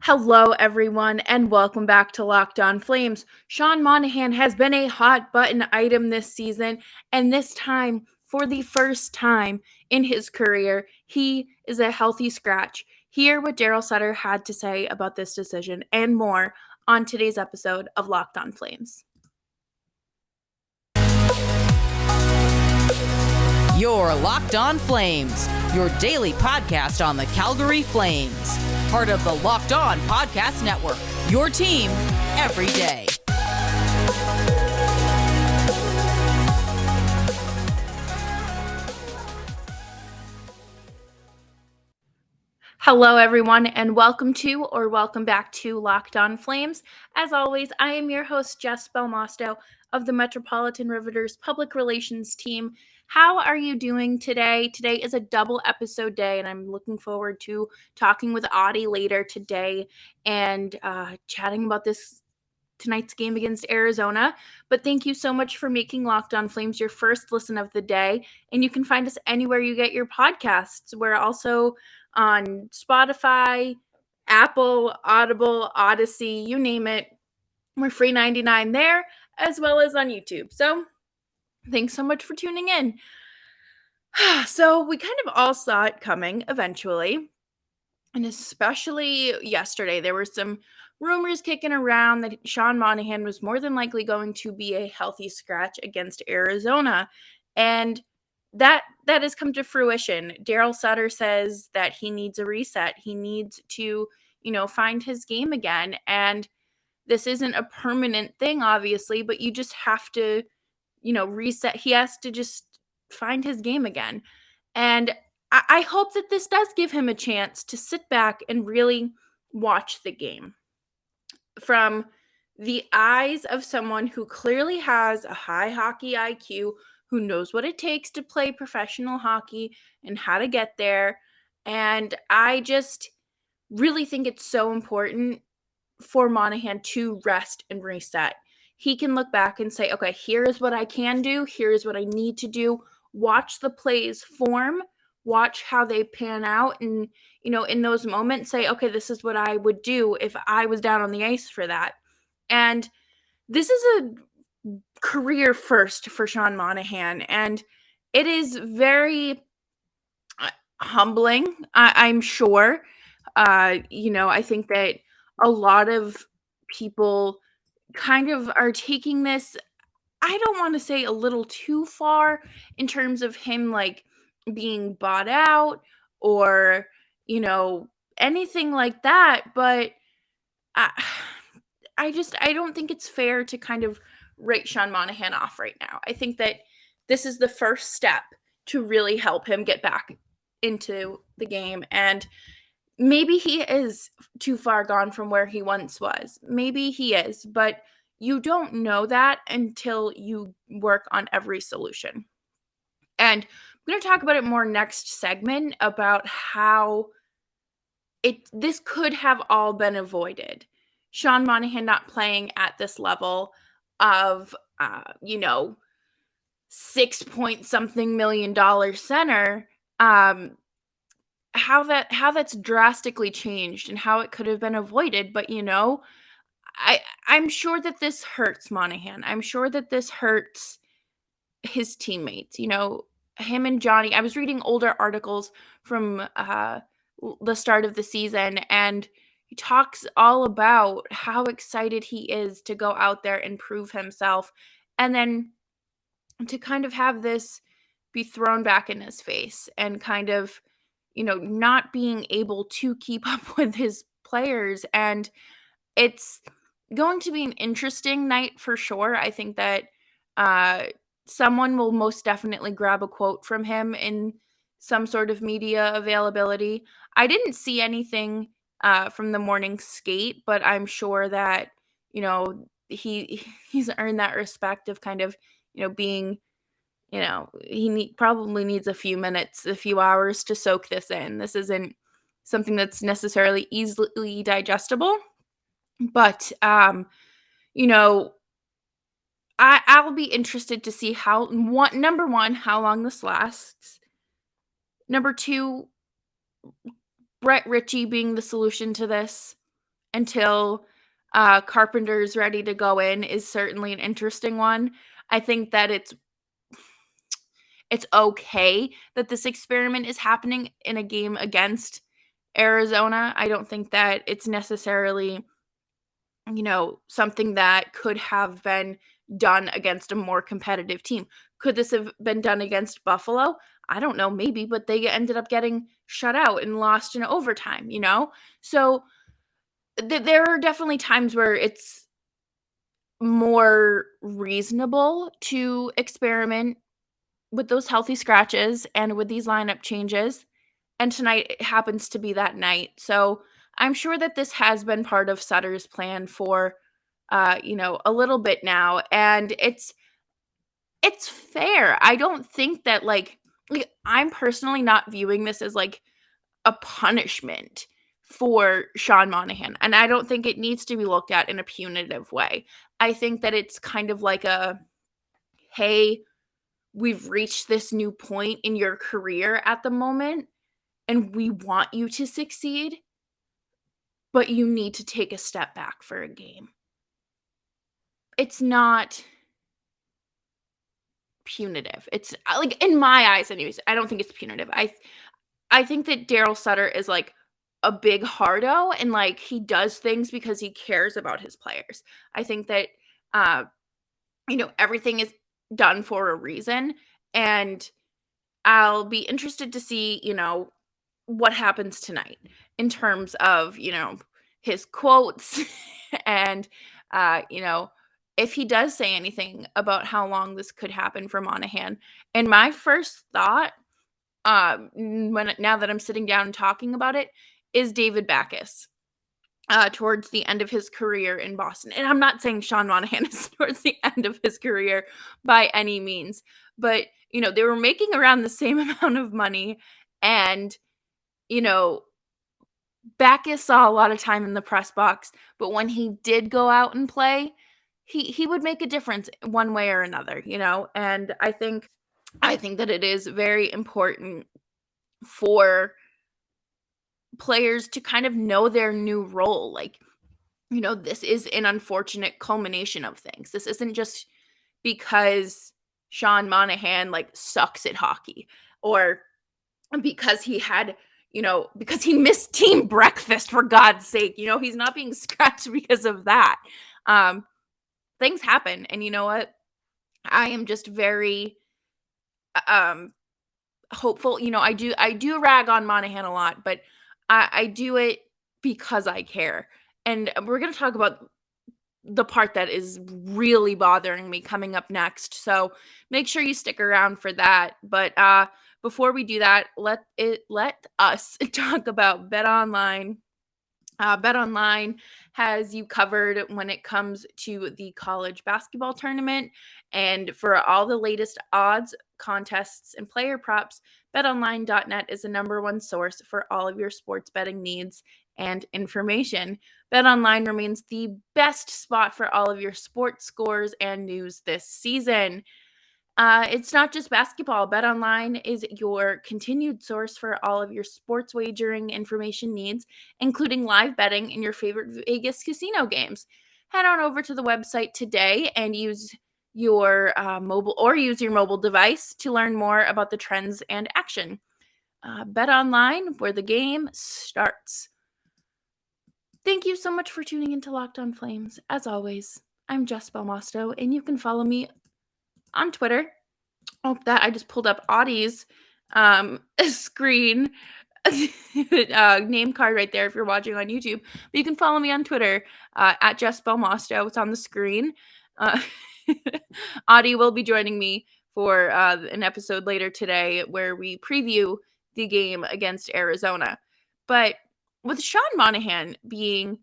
Hello, everyone, and welcome back to Locked On Flames. Sean Monahan has been a hot button item this season, and this time, for the first time in his career, he is a healthy scratch. Hear what Daryl Sutter had to say about this decision and more on today's episode of Locked On Flames. You're Locked On Flames, your daily podcast on the Calgary Flames. Part of the Locked On Podcast Network, your team every day. Hello, everyone, and welcome back to Locked On Flames. As always, I am your host, Jess Belmosto of the Metropolitan Riveters Public Relations team. How are you doing today? Today is a double episode day, and I'm looking forward to talking with Audie later today and chatting about tonight's game against Arizona. But thank you so much for making Locked On Flames your first listen of the day. And you can find us anywhere you get your podcasts. We're also on Spotify, Apple, Audible, Odyssey, you name it. We're free 99 there, as well as on YouTube. So thanks so much for tuning in. So we kind of all saw it coming eventually. And especially yesterday, there were some rumors kicking around that Sean Monahan was more than likely going to be a healthy scratch against Arizona. And that has come to fruition. Daryl Sutter says that he needs a reset. He needs to, find his game again. And this isn't a permanent thing, obviously, but you just have to, reset. He has to just find his game again. And I hope that this does give him a chance to sit back and really watch the game from the eyes of someone who clearly has a high hockey IQ, who knows what it takes to play professional hockey and how to get there. And I just really think it's so important for Monahan to rest and reset. He can look back and say, okay, here is what I can do. Here is what I need to do. Watch the plays form, watch how they pan out. And, in those moments, say, okay, this is what I would do if I was down on the ice for that. And this is a career first for Sean Monahan. And it is very humbling, I'm sure. I think that a lot of people kind of are taking this, I don't want to say a little too far in terms of him like being bought out or, anything like that. But I, I don't think it's fair to kind of write Sean Monahan off right now. I think that this is the first step to really help him get back into the game. And maybe he is too far gone from where he once was. Maybe he is, but you don't know that until you work on every solution. And I'm going to talk about it more next segment about how this could have all been avoided. Sean Monahan not playing at this level of, 6-point-something million center, how that's drastically changed and how it could have been avoided. But I'm sure that this hurts Monahan. I'm sure that this hurts his teammates. Him and Johnny. I was reading older articles from the start of the season, and he talks all about how excited he is to go out there and prove himself, and then to kind of have this be thrown back in his face and kind of, not being able to keep up with his players. And it's going to be an interesting night for sure. I think that someone will most definitely grab a quote from him in some sort of media availability. I didn't see anything from the morning skate, but I'm sure that, he's earned that respect of kind of, being, probably needs a few minutes, a few hours to soak this in. This isn't something that's necessarily easily digestible, but I'll be interested to see number one, how long this lasts. Number two, Brett Ritchie being the solution to this. until Carpenter's ready to go in is certainly an interesting one. I think that it's okay that this experiment is happening in a game against Arizona. I don't think that it's necessarily, something that could have been done against a more competitive team. Could this have been done against Buffalo? I don't know, maybe, but they ended up getting shut out and lost in overtime, So there are definitely times where it's more reasonable to experiment with those healthy scratches and with these lineup changes. And tonight it happens to be that night. So I'm sure that this has been part of Sutter's plan for, a little bit now. And it's fair. I don't think that I'm personally not viewing this as like a punishment for Sean Monahan. And I don't think it needs to be looked at in a punitive way. I think that it's kind of like hey, we've reached this new point in your career at the moment, and we want you to succeed, but you need to take a step back for a game. It's not punitive. It's like, in my eyes anyways, I don't think it's punitive. I think that Daryl Sutter is like a big hardo, and like he does things because he cares about his players. I think that uh everything is done for a reason, and I'll be interested to see, what happens tonight in terms of, his quotes and, if he does say anything about how long this could happen for Monahan. And my first thought, now that I'm sitting down and talking about it, is David Backes. Towards the end of his career in Boston. And I'm not saying Sean Monahan is towards the end of his career by any means, but, they were making around the same amount of money. And, Backus saw a lot of time in the press box, but when he did go out and play, he would make a difference one way or another, And I think that it is very important for players to kind of know their new role. Like, this is an unfortunate culmination of things. This isn't just because Sean Monahan like sucks at hockey, or because because he missed team breakfast, for God's sake. He's not being scratched because of that. Things happen, and you know what? I am just very hopeful. I do rag on Monahan a lot, but I do it because I care. And we're going to talk about the part that is really bothering me coming up next. So make sure you stick around for that. But before we do that, let us talk about BetOnline. BetOnline has you covered when it comes to the college basketball tournament. And for all the latest odds, contests, and player props, betonline.net is the number one source for all of your sports betting needs and information. BetOnline remains the best spot for all of your sports scores and news this season. It's not just basketball. BetOnline is your continued source for all of your sports wagering information needs, including live betting in your favorite Vegas casino games. Head on over to the website today and use your mobile device to learn more about the trends and action. BetOnline, where the game starts. Thank you so much for tuning into Locked On Flames. As always, I'm Jess Belmosto, and you can follow me on Twitter. Oh, that I just pulled up Audie's screen name card right there if you're watching on YouTube. But you can follow me on Twitter at Jess Belmosto. It's on the screen. Audie will be joining me for an episode later today where we preview the game against Arizona. But with Sean Monahan being,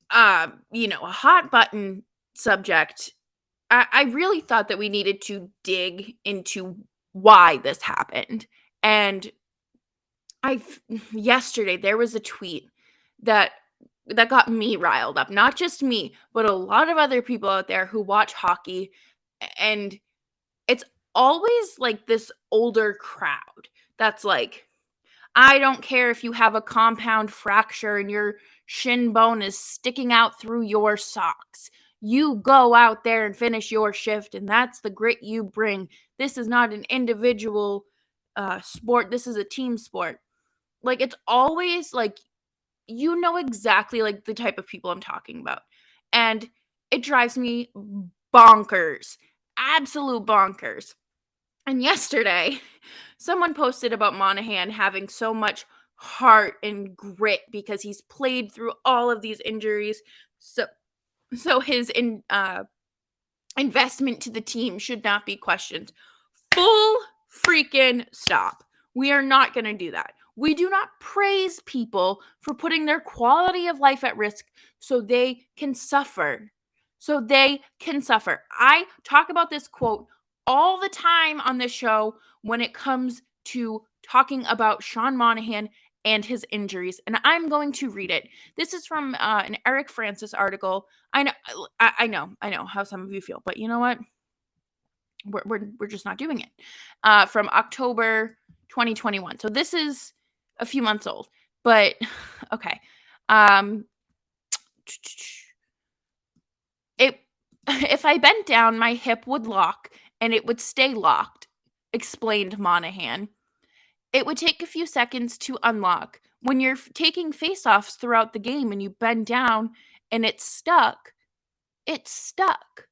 a hot button subject, I really thought that we needed to dig into why this happened. And yesterday there was a tweet that got me riled up. Not just me, but a lot of other people out there who watch hockey, and it's always like this older crowd that's like, I don't care if you have a compound fracture and your shin bone is sticking out through your socks. You go out there and finish your shift, and that's the grit you bring. This is not an individual sport. This is a team sport. Like, it's always like, you know exactly like the type of people I'm talking about. And it drives me bonkers. Absolute bonkers. And yesterday, someone posted about Monahan having so much heart and grit because he's played through all of these injuries. So his investment to the team should not be questioned. Full freaking stop. We are not going to do that. We do not praise people for putting their quality of life at risk so they can suffer. So they can suffer. I talk about this quote all the time on this show when it comes to talking about Sean Monahan and his injuries, and I'm going to read it. This is from an Eric Francis article. I know how some of you feel, but you know what? We're just not doing it. From October 2021. So this is a few months old, but okay. It If I bent down, my hip would lock and it would stay locked, explained Monahan. It would take a few seconds to unlock. When you're taking face-offs throughout the game and you bend down and it's stuck, it's stuck.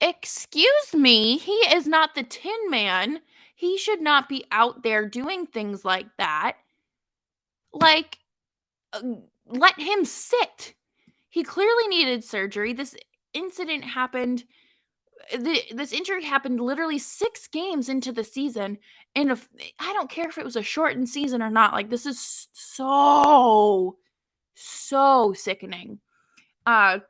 Excuse me, he is not the Tin Man. He should not be out there doing things like that. Like, uh, let him sit. He clearly needed surgery. This incident happened, this injury happened literally 6 games into the season. And I don't care if it was a shortened season or not. Like, this is so sickening. I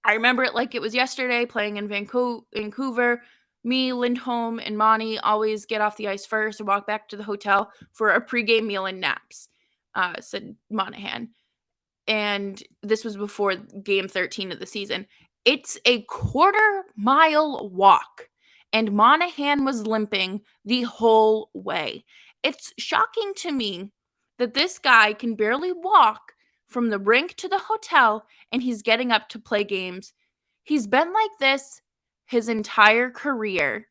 remember it like it was yesterday, playing in Vancouver. Me, Lindholm, and Monty always get off the ice first and walk back to the hotel for a pregame meal and naps, said Monahan. And this was before game 13 of the season. It's a 1/4-mile walk, and Monahan was limping the whole way. It's shocking to me that this guy can barely walk from the rink to the hotel, and he's getting up to play games. He's been like this his entire career.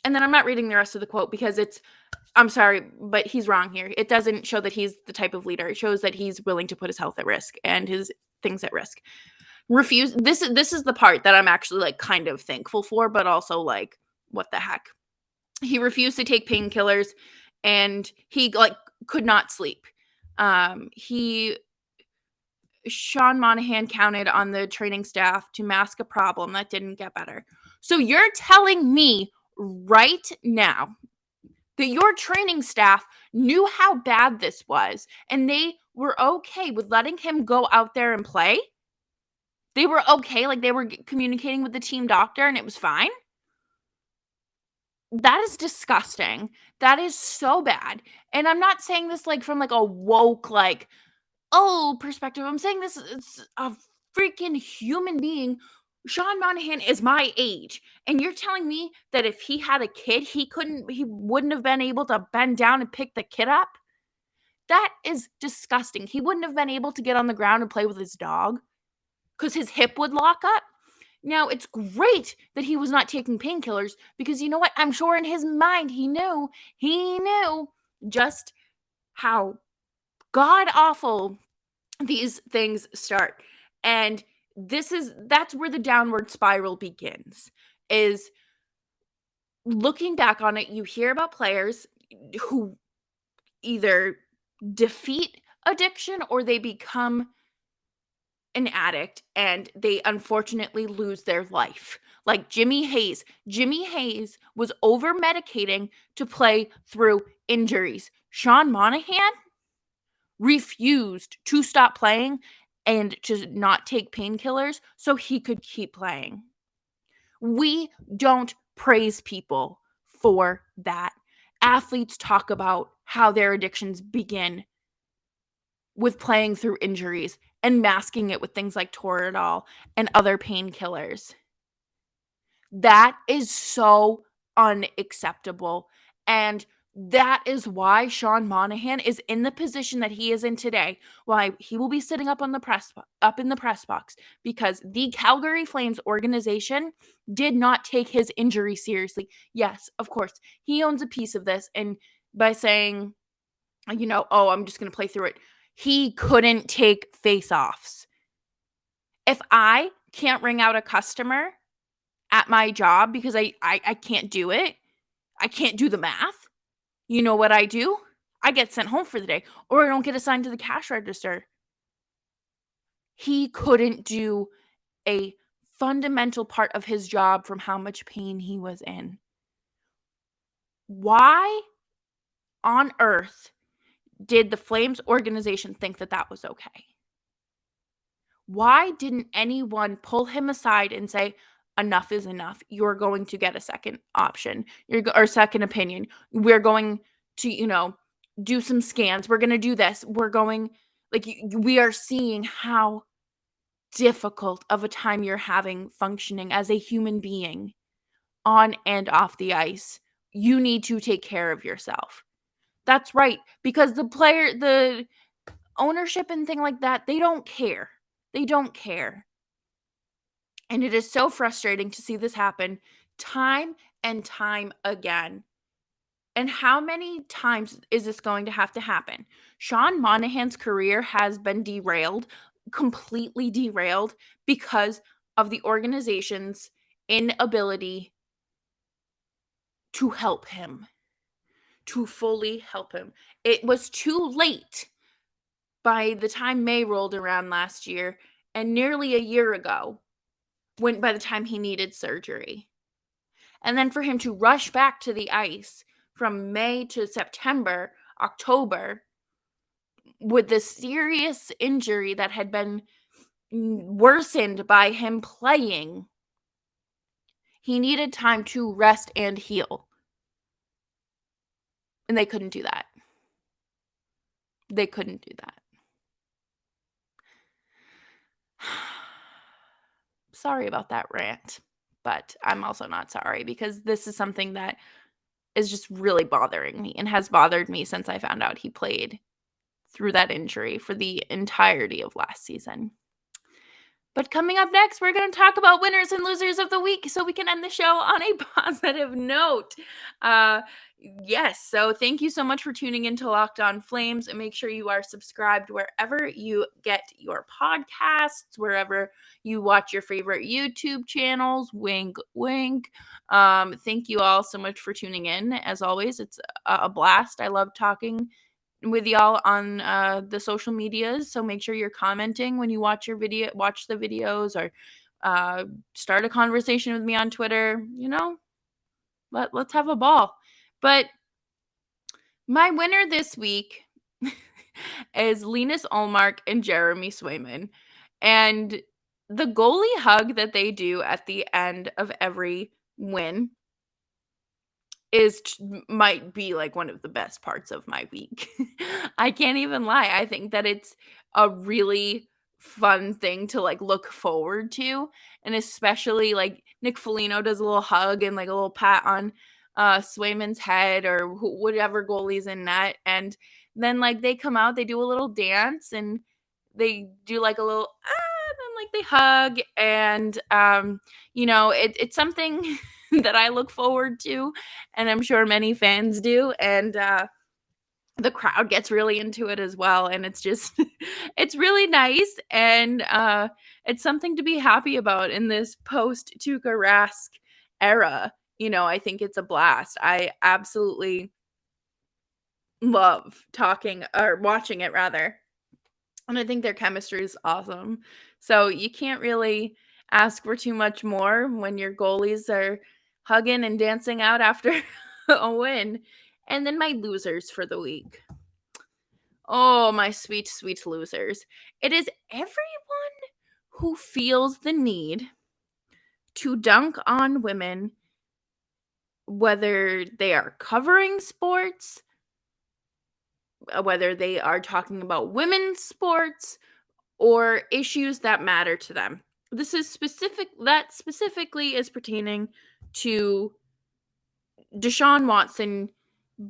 And then I'm not reading the rest of the quote because I'm sorry, but he's wrong here. It doesn't show that he's the type of leader. It shows that he's willing to put his health at risk and his things at risk. This is the part that I'm actually like kind of thankful for, but also like, what the heck? He refused to take painkillers and he like could not sleep. Sean Monahan counted on the training staff to mask a problem that didn't get better. So you're telling me right now that your training staff knew how bad this was and they were okay with letting him go out there and play? They were okay, like they were communicating with the team doctor and it was fine? That is disgusting. That is so bad. And I'm not saying this like from like a woke like, oh, perspective. I'm saying this is a freaking human being. Sean Monahan is my age. And you're telling me that if he had a kid, he wouldn't have been able to bend down and pick the kid up? That is disgusting. He wouldn't have been able to get on the ground and play with his dog because his hip would lock up. Now, it's great that he was not taking painkillers because you know what? I'm sure in his mind he knew just how god awful these things start. And that's where the downward spiral begins. Is looking back on it, you hear about players who either defeat addiction or they become an addict and they unfortunately lose their life. Like Jimmy Hayes. Jimmy Hayes was over medicating to play through injuries. Sean Monahan refused to stop playing and to not take painkillers so he could keep playing. We don't praise people for that. Athletes talk about how their addictions begin with playing through injuries and masking it with things like Toradol and other painkillers. That is so unacceptable. And That is why Sean Monahan is in the position that he is in today. Why he will be sitting up in the press box, because the Calgary Flames organization did not take his injury seriously. Yes, of course, he owns a piece of this, and by saying, oh, I'm just going to play through it, he couldn't take face-offs. If I can't ring out a customer at my job because I can't do it, I can't do the math, you know what I do? I get sent home for the day, or I don't get assigned to the cash register. He couldn't do a fundamental part of his job from how much pain he was in. Why on earth did the Flames organization think that that was okay? Why didn't anyone pull him aside and say, enough is enough? You're going to get a second option, or second opinion. We're going to, do some scans. We're going to do this. We're going, we are seeing how difficult of a time you're having functioning as a human being on and off the ice. You need to take care of yourself. That's right, because the ownership and thing like that, they don't care. They don't care. And it is so frustrating to see this happen time and time again. And how many times is this going to have to happen? Sean Monahan's career has been derailed, completely derailed, because of the organization's inability to help him, to fully help him. It was too late by the time May rolled around last year, and nearly a year ago, by the time he needed surgery. And then for him to rush back to the ice from May to September, October, with this serious injury that had been worsened by him playing, he needed time to rest and heal. And they couldn't do that. They couldn't do that. Sorry about that rant, but I'm also not sorry, because this is something that is just really bothering me and has bothered me since I found out he played through that injury for the entirety of last season. But coming up next, we're going to talk about winners and losers of the week so we can end the show on a positive note. Yes, so thank you so much for tuning into Locked On Flames, and make sure you are subscribed wherever you get your podcasts, wherever you watch your favorite YouTube channels. Wink, wink. Thank you all so much for tuning in. As always, it's a blast. I love talking with y'all on the social medias, so make sure you're commenting when you watch the videos, or start a conversation with me on Twitter. Let's have a ball. But my winner this week is Linus Ullmark and Jeremy Swayman, and the goalie hug that they do at the end of every win might be like one of the best parts of my week. I can't even lie. I think that it's a really fun thing to look forward to, and especially Nick Foligno does a little hug and a little pat on Swayman's head, or whatever goalie's in net, and then they come out, they do a little dance, and they do a little and then they hug, and it's something that I look forward to, and I'm sure many fans do, and the crowd gets really into it as well, and it's just it's really nice, and it's something to be happy about in this post Tuukka Rask era. I think it's a blast. I absolutely love watching it rather. And I think their chemistry is awesome. So you can't really ask for too much more when your goalies are hugging and dancing out after a win. And then my losers for the week. Oh, my sweet, sweet losers. It is everyone who feels the need to dunk on women, whether they are covering sports, whether they are talking about women's sports, or issues that matter to them. This is specifically is pertaining to Deshaun Watson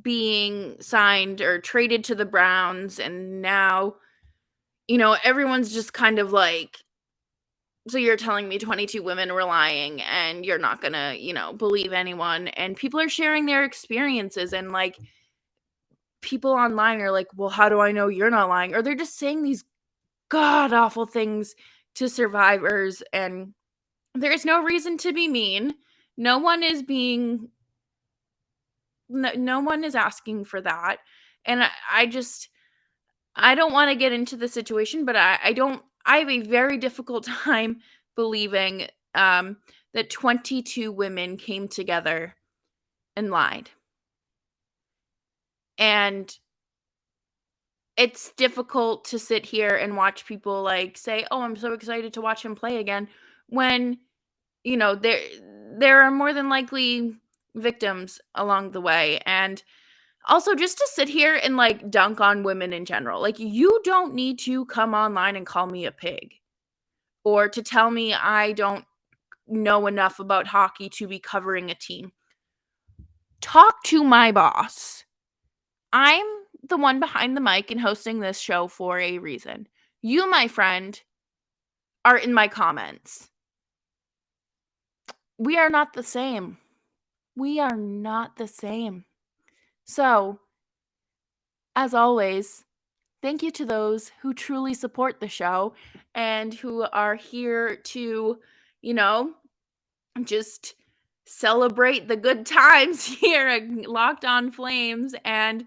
being signed or traded to the Browns, and now, everyone's just kind of like, so you're telling me 22 women were lying and you're not gonna, believe anyone. And people are sharing their experiences, and like people online are like, well, how do I know you're not lying? Or they're just saying these god awful things to survivors, and there's no reason to be mean. No one is being no one is asking for that. And I don't want to get into the situation, but I have a very difficult time believing that 22 women came together and lied. And it's difficult to sit here and watch people like say, "Oh, I'm so excited to watch him play again," when, there are more than likely victims along the way. And also, just to sit here and like dunk on women in general, like, you don't need to come online and call me a pig or to tell me I don't know enough about hockey to be covering a team. Talk to my boss. I'm the one behind the mic and hosting this show for a reason. You, my friend, are in my comments. We are not the same. We are not the same. So, as always, thank you to those who truly support the show and who are here to, just celebrate the good times here at Locked On Flames. And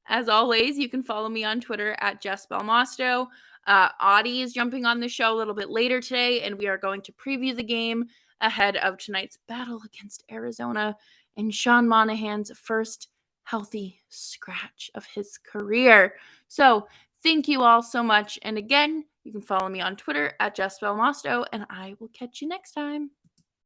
as always, you can follow me on Twitter at Jess Belmosto. Audie is jumping on the show a little bit later today, and we are going to preview the game ahead of tonight's battle against Arizona and Sean Monahan's first healthy scratch of his career. So thank you all so much. And again, you can follow me on Twitter at Jess Belmosto, and I will catch you next time.